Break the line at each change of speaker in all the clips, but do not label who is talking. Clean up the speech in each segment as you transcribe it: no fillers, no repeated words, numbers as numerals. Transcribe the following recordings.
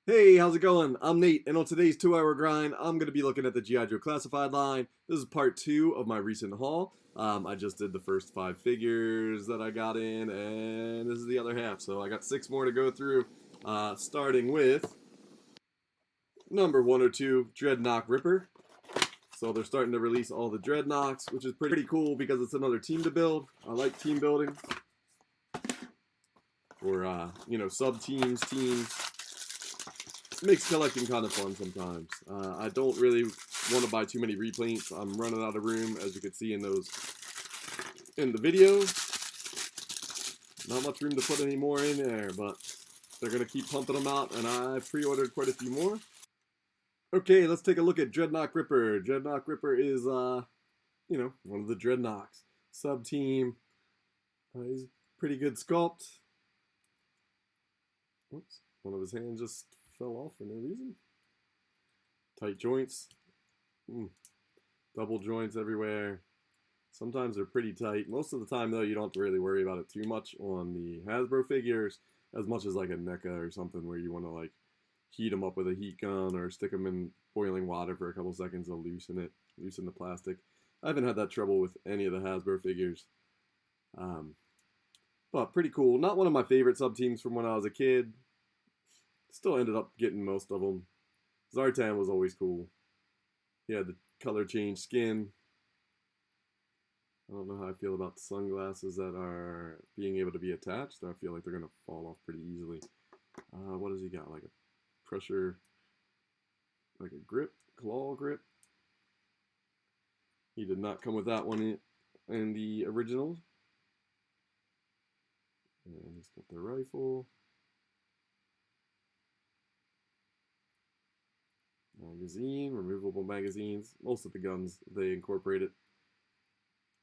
Hey, how's it going? I'm Nate, and on today's 2-hour grind, I'm going to be looking at the G.I. Joe Classified line. This is part 2 of my recent haul. I just did the first 5 figures that I got in, and this is the other half, so I got 6 more to go through, starting with number 102, Dreadnok Ripper. So they're starting to release all the Dreadnoks, which is pretty cool because it's another team to build. I like team building. Or, sub-teams, teams. Makes collecting kind of fun sometimes. I don't really want to buy too many repaints. I'm running out of room, as you can see in the video. Not much room to put any more in there, but they're gonna keep pumping them out, and I pre-ordered quite a few more. Okay, let's take a look at Dreadnok Ripper. Dreadnok Ripper is, one of the Dreadnoks. Sub-team. He's pretty good sculpt. Oops, one of his hands just fell off for no reason. Tight joints. Double joints everywhere. Sometimes they're pretty tight. Most of the time, though, you don't have to really worry about it too much on the Hasbro figures, as much as like a NECA or something where you want to like heat them up with a heat gun or stick them in boiling water for a couple seconds to loosen the plastic. I haven't had that trouble with any of the Hasbro figures. But pretty cool. Not one of my favorite sub-teams from when I was a kid. Still ended up getting most of them. Zartan was always cool. He had the color change skin. I don't know how I feel about the sunglasses that are being able to be attached. I feel like they're going to fall off pretty easily. What does he got? Like a pressure, like a grip, claw grip. He did not come with that one in the original. And he's got the rifle. Magazine, removable magazines. Most of the guns, they incorporate it.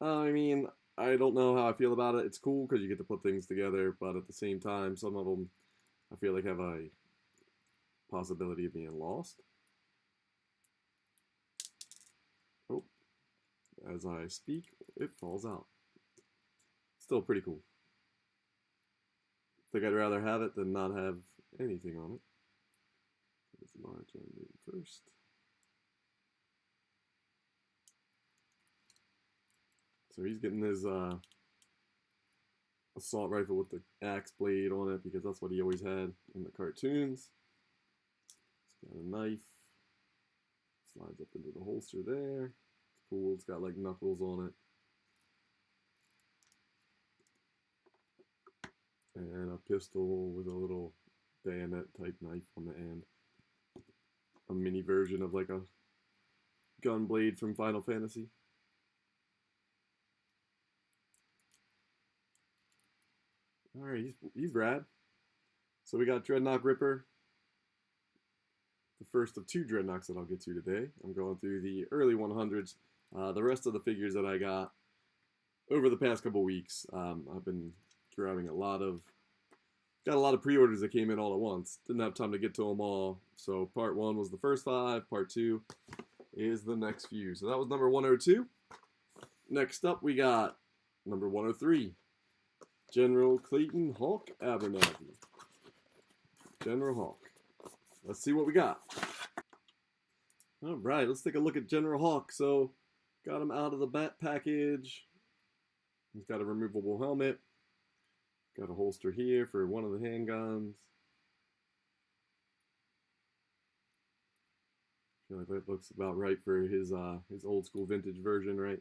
I mean, I don't know how I feel about it. It's cool because you get to put things together, but at the same time, some of them I feel like have a possibility of being lost. Oh, as I speak, it falls out. Still pretty cool. I think I'd rather have it than not have anything on it. It's large and first. So he's getting his assault rifle with the axe blade on it because that's what he always had in the cartoons. It's got a knife. Slides up into the holster there. It's cool. It's got like knuckles on it. And a pistol with a little bayonet type knife on the end. A mini version of like a gun blade from Final Fantasy. Alright, he's rad. So we got Dreadnok Ripper. The first of 2 Dreadnoks that I'll get to today. I'm going through the early 100s. The rest of the figures that I got over the past couple weeks, I've been grabbing got a lot of pre-orders that came in all at once. Didn't have time to get to them all. So part 1 was the first 5. Part 2 is the next few. So that was number 102. Next up, we got number 103. General Clayton Hawk Abernathy. General Hawk. Let's see what we got. Alright, let's take a look at General Hawk. So, got him out of the bat package. He's got a removable helmet. Got a holster here for one of the handguns. I feel like that looks about right for his old school vintage version, right?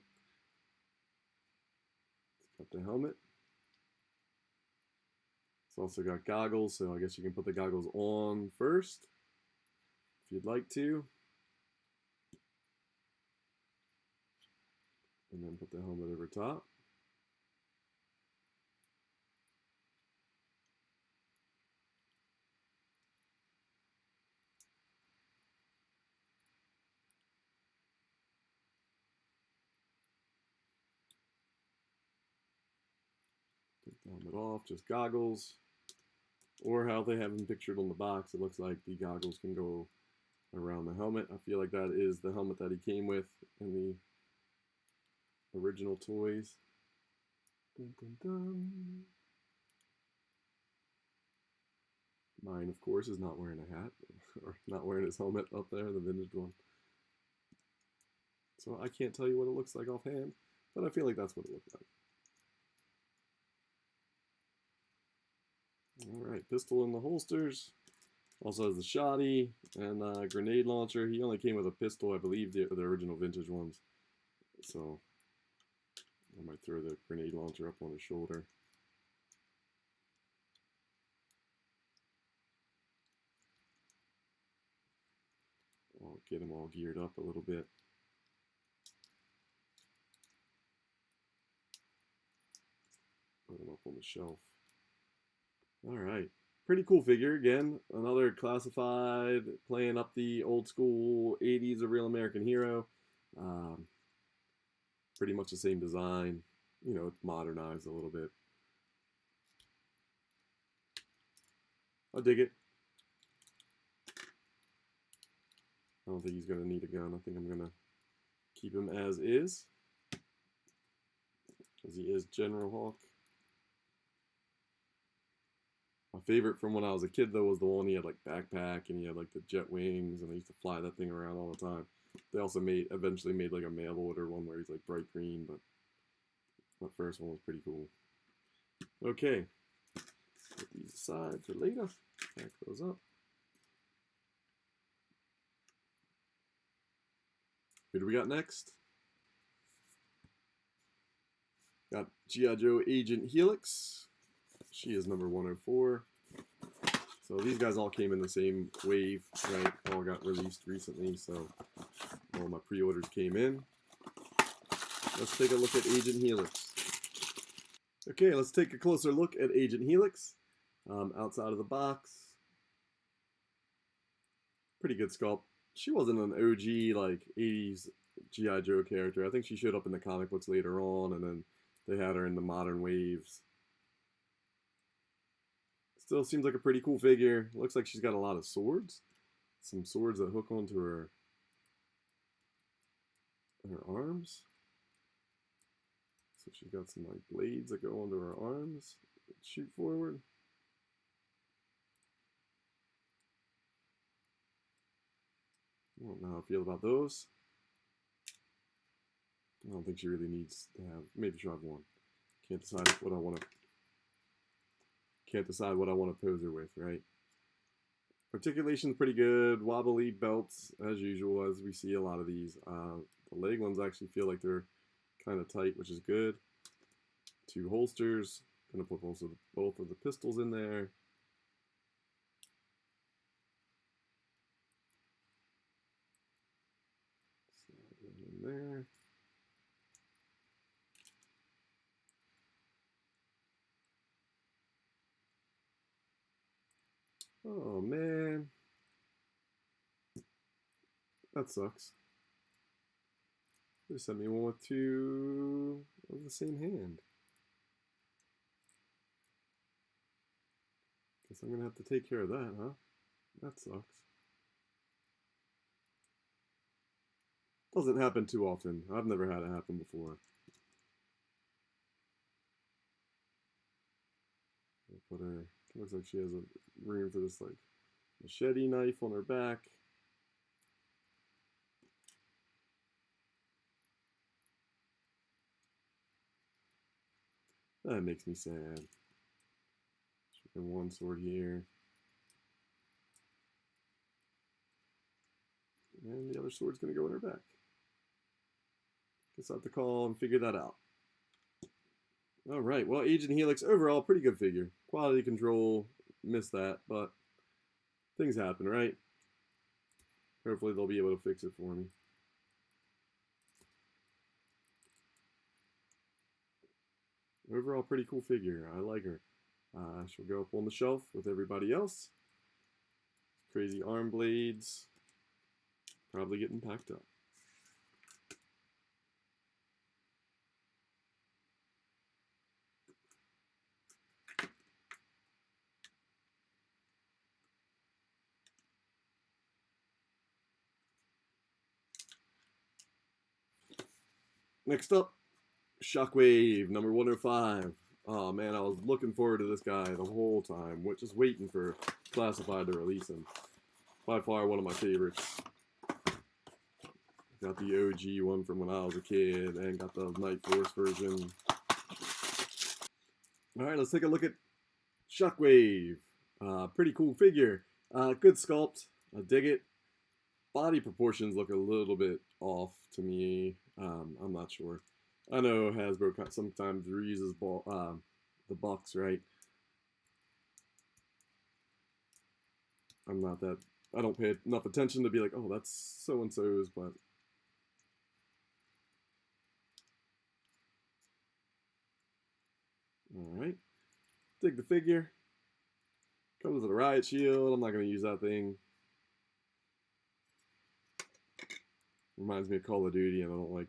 Got the helmet. It's also got goggles, so I guess you can put the goggles on first if you'd like to. And then put the helmet over top. Take the helmet off, just goggles. Or how they have them pictured on the box, it looks like the goggles can go around the helmet. I feel like that is the helmet that he came with in the original toys. Dun, dun, dun. Mine, of course, is not wearing a hat, or not wearing his helmet up there, the vintage one. So I can't tell you what it looks like offhand, but I feel like that's what it looked like. Alright, pistol in the holsters. Also has the shoddy and grenade launcher. He only came with a pistol, I believe, the original vintage ones. So I might throw the grenade launcher up on his shoulder. I'll get him all geared up a little bit. Put him up on the shelf. Alright. Pretty cool figure. Again, another classified, playing up the old school 80s A Real American Hero. Pretty much the same design. You know, it's modernized a little bit. I dig it. I don't think he's going to need a gun. I think I'm going to keep him as is. As he is General Hawk. My favorite from when I was a kid, though, was the one he had like backpack and he had like the jet wings, and I used to fly that thing around all the time. They also eventually made like a mail order one where he's like bright green, but that first one was pretty cool. Okay, put these aside for later. Pack those up. Who do we got next? Got G.I. Joe Agent Helix. She is number 104. So these guys all came in the same wave, right? All got released recently, so all my pre-orders came in. Let's take a look at Agent Helix. Okay, let's take a closer look at Agent Helix. Outside of the box. Pretty good sculpt. She wasn't an OG, like, 80s G.I. Joe character. I think she showed up in the comic books later on, and then they had her in the modern waves. Still seems like a pretty cool figure. Looks like she's got a lot of swords. Some swords that hook onto her arms. So she's got some like blades that go onto her arms that shoot forward. I don't know how I feel about those. I don't think she really needs to have. Maybe she'll have one. Can't decide what I want to. Can't decide what I want to pose her with, right? Articulation's pretty good. Wobbly belts, as usual, as we see a lot of these. The leg ones actually feel like they're kind of tight, which is good. 2 holsters. Gonna put also both of the pistols in there. Slide one in there. Oh man, that sucks. They sent me one with 2 of the same hand. Guess I'm gonna have to take care of that, huh? That sucks. Doesn't happen too often. I've never had it happen before. I'll put her. Looks like she has a room for this like machete knife on her back. That makes me sad. And one sword here. And the other sword's going to go in her back. Guess I'll have to call and figure that out. Alright, well, Agent Helix, overall, pretty good figure. Quality control, missed that, but things happen, right? Hopefully they'll be able to fix it for me. Overall, pretty cool figure. I like her. She'll go up on the shelf with everybody else. Crazy arm blades. Probably getting packed up. Next up, Shockwave, number 105. Oh man, I was looking forward to this guy the whole time, just waiting for Classified to release him. By far one of my favorites. Got the OG one from when I was a kid, and got the Night Force version. Alright, let's take a look at Shockwave. Pretty cool figure. Good sculpt. I dig it. Body proportions look a little bit off to me. I'm not sure. I know Hasbro sometimes reuses the bucks, right? I don't pay enough attention to be like, oh, that's so-and-so's, but alright. Dig the figure. Comes with a riot shield. I'm not going to use that thing. Reminds me of Call of Duty, and I don't like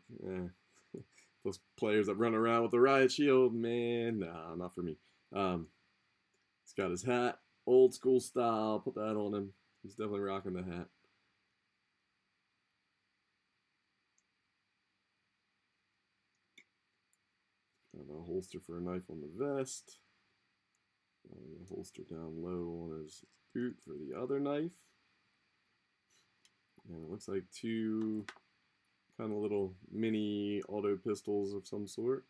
those players that run around with the riot shield. Man, nah, not for me. He's got his hat, old school style. Put that on him. He's definitely rocking the hat. Got a holster for a knife on the vest. A holster down low on his boot for the other knife. And it looks like two kind of little mini auto pistols of some sort.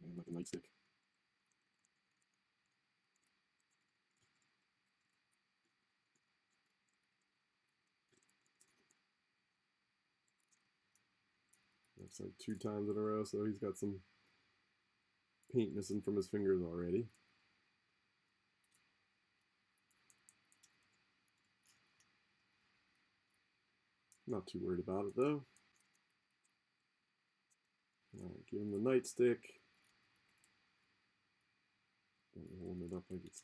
And like a nightstick. Looks like 2 times in a row, so he's got some paint missing from his fingers already. Not too worried about it though. Alright, give him the nightstick. Holding it up like it's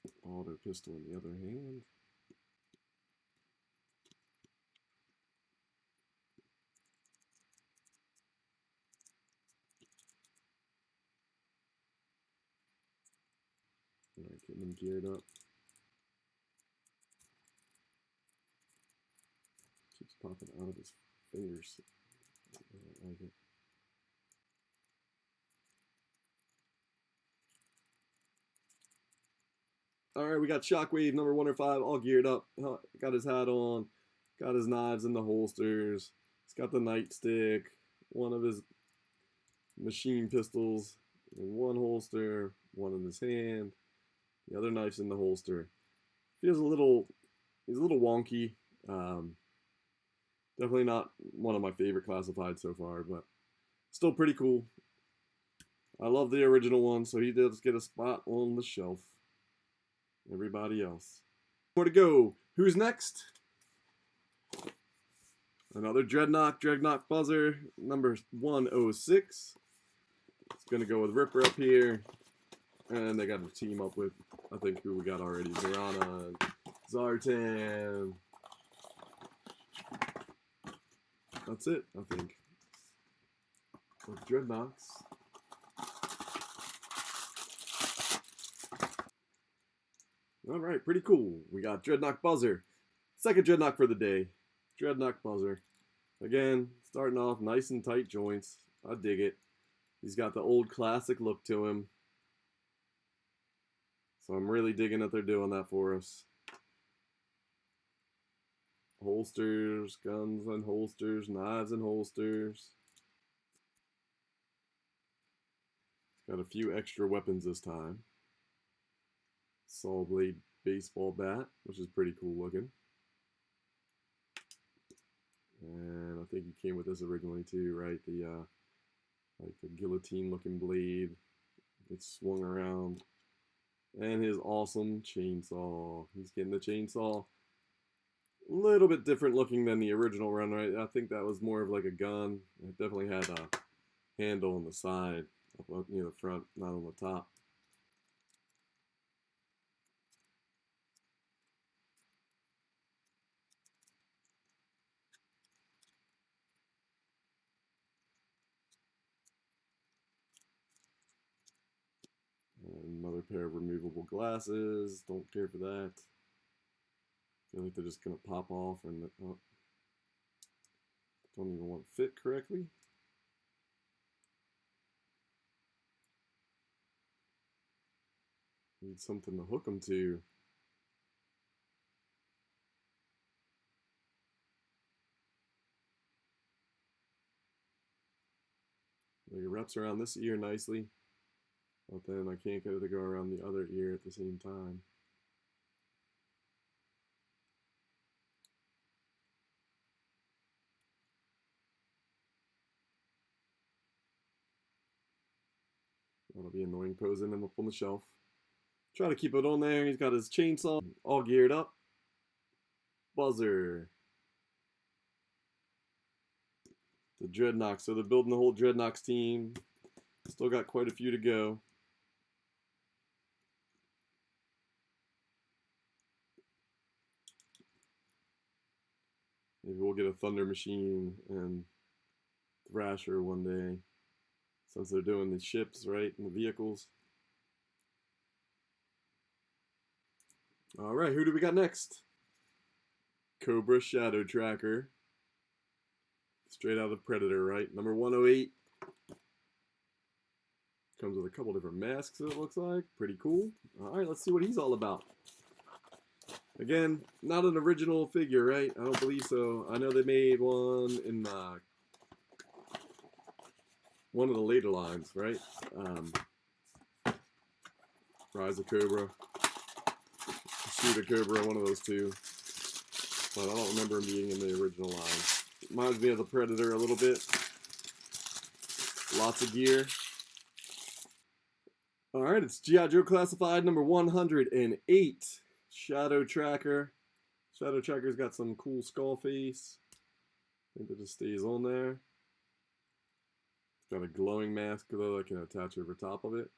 the auto pistol in the other hand. Alright, getting him geared up. Keeps popping out of his fingers. I don't like it. Alright, we got Shockwave number 105 all geared up. Got his hat on. Got his knives in the holsters. He's got the nightstick. One of his machine pistols in one holster. One in his hand. The other knife's in the holster. He's a little wonky. Definitely not one of my favorite classified so far, but still pretty cool. I love the original one, so he does get a spot on the shelf. Everybody else. More to go. Who's next? Another Dreadnok Buzzer, number 106. It's going to go with Ripper up here. And they got to team up with, I think, who we got already. Zorana and Zartan. That's it, I think. With Dreadnoks. Alright, pretty cool. We got Dreadnok Buzzer. Second Dreadnok for the day. Dreadnok Buzzer. Again, starting off nice and tight joints. I dig it. He's got the old classic look to him. So I'm really digging that they're doing that for us. Holsters, guns and holsters, knives and holsters. Got a few extra weapons this time. Saw blade baseball bat, which is pretty cool looking. And I think he came with this originally too, right? The like the guillotine looking blade gets swung around. And his awesome chainsaw. He's getting the chainsaw. A little bit different looking than the original run, right? I think that was more of like a gun. It definitely had a handle on the side, up near the front, not on the top. Another pair of removable glasses. Don't care for that. Feel like they're just gonna pop off and don't even want to fit correctly. Need something to hook them to. It wraps around this ear nicely, but then I can't get it to go around the other ear at the same time. That'll be annoying posing him up on the shelf. Try to keep it on there. He's got his chainsaw all geared up. Buzzer. The Dreadnok. So they're building the whole Dreadnoks team. Still got quite a few to go. Maybe we'll get a Thunder Machine and Thrasher one day. Since they're doing the ships, right? And the vehicles. Alright, who do we got next? Cobra Shadow Tracker. Straight out of Predator, right? Number 108. Comes with a couple different masks, it looks like. Pretty cool. Alright, let's see what he's all about. Again, not an original figure, right? I don't believe so. I know they made one in one of the later lines, right? Rise of Cobra. Shoot a Cobra, one of those two. But I don't remember him being in the original line. Reminds me of the Predator a little bit. Lots of gear. Alright, it's G.I. Joe Classified number 108. Shadow Tracker. Shadow Tracker's got some cool skull face. I think that just stays on there. It's got a glowing mask though that can attach over top of it.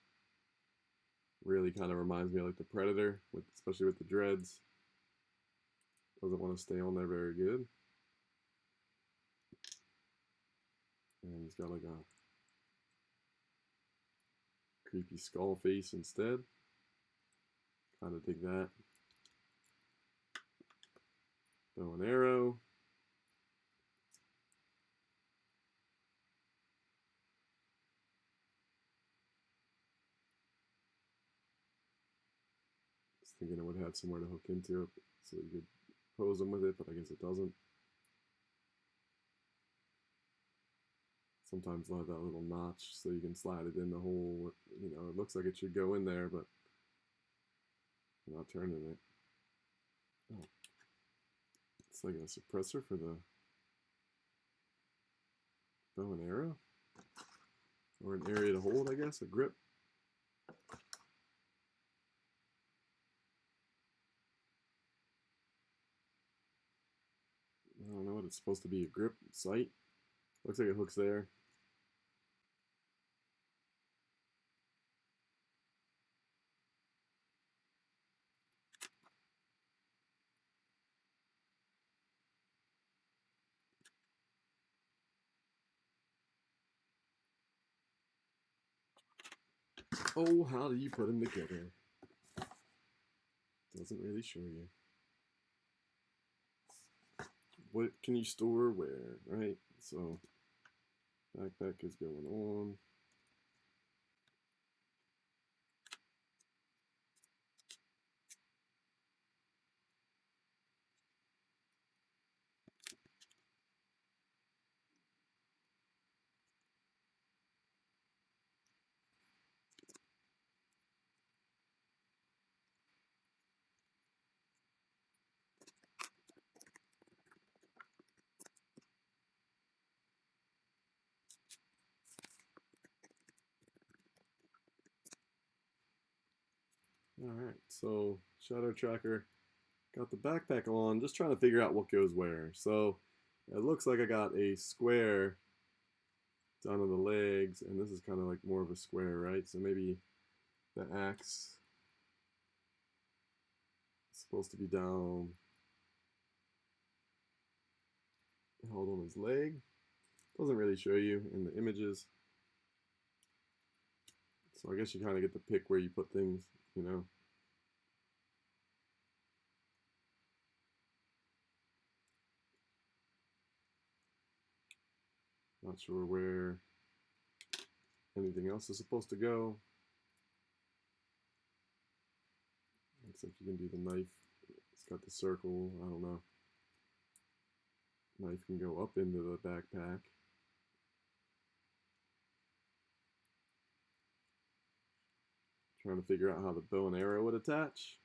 Really kind of reminds me of like the Predator, especially with the dreads. Doesn't want to stay on there very good. And he's got like a creepy skull face instead. Kind of dig that. Bow and arrow. Just thinking it would have somewhere to hook into it so you could pose them with it, but I guess it doesn't. Sometimes they'll have that little notch so you can slide it in the hole. You know, it looks like it should go in there, but I'm not turning it. Oh. It's like a suppressor for the bow and arrow. Or an area to hold, I guess, a grip. I don't know what it's supposed to be, a grip sight. Looks like it hooks there. Oh, how do you put them together? Doesn't really show you. What can you store where, right? So, backpack is going on. Alright, so Shadow Tracker got the backpack on, just trying to figure out what goes where. So it looks like I got a square down on the legs, and this is kind of like more of a square, right? So maybe the axe is supposed to be down, held on his leg. Doesn't really show you in the images. So I guess you kind of get to pick where you put things, you know. Not sure where anything else is supposed to go. Looks like you can do the knife. It's got the circle. I don't know. Knife can go up into the backpack. Trying to figure out how the bow and arrow would attach.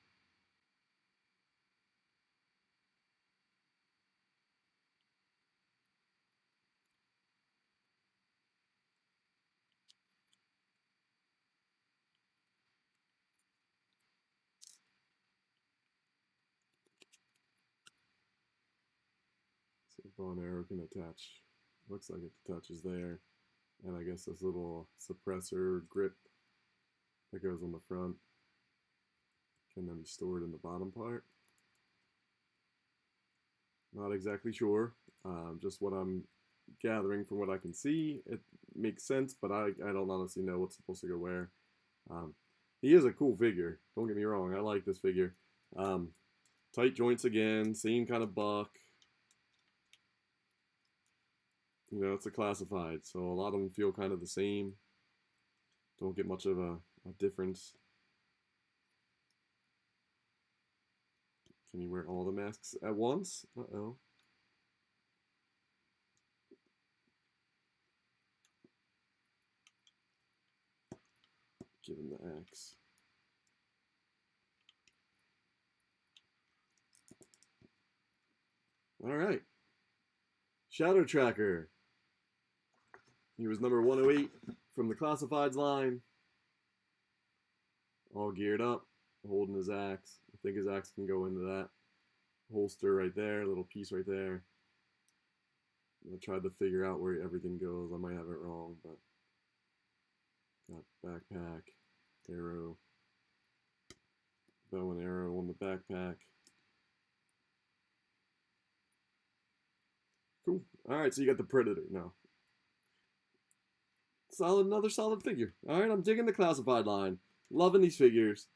So the bow and arrow can attach. Looks like it attaches there. And I guess this little suppressor grip that goes on the front can then be stored in the bottom part. Not exactly sure. Just what I'm gathering from what I can see. It makes sense, but I don't honestly know what's supposed to go where. He is a cool figure. Don't get me wrong. I like this figure. Tight joints again. Same kind of buck. You know, it's a classified, so a lot of them feel kind of the same. Don't get much of a difference. Can you wear all the masks at once? Uh-oh. Give him the axe. All right. Shadow Tracker. He was number 108 from the Classifieds line. All geared up, holding his axe. I think his axe can go into that holster right there, little piece right there. I tried to figure out where everything goes. I might have it wrong, but got backpack, arrow, bow and arrow on the backpack. Cool. All right, so you got the Predator now. Solid, another solid figure. All right, I'm digging the classified line. Loving these figures.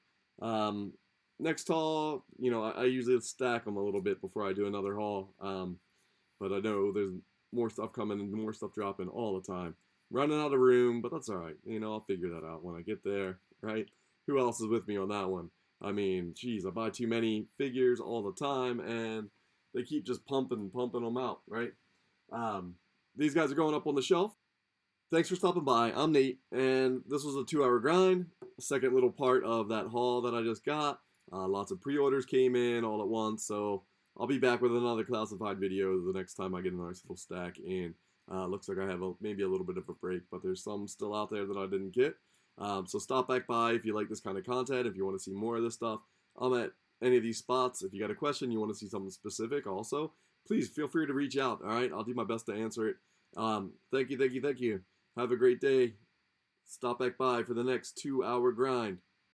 Next haul, you know, I usually stack them a little bit before I do another haul. But I know there's more stuff coming and more stuff dropping all the time. Running out of room, but that's all right. You know, I'll figure that out when I get there, right? Who else is with me on that one? I mean, geez, I buy too many figures all the time, and they keep just pumping them out, right? These guys are going up on the shelf. Thanks for stopping by. I'm Nate, and this was a 2-hour grind. Second little part of that haul that I just got. Lots of pre-orders came in all at once, so I'll be back with another classified video the next time I get a nice little stack in. Looks like I have maybe a little bit of a break, but there's some still out there that I didn't get. So stop back by if you like this kind of content, if you want to see more of this stuff. I'm at any of these spots. If you got a question, you want to see something specific also, please feel free to reach out, all right? I'll do my best to answer it. Thank you. Have a great day. Stop back by for the next 2-hour grind.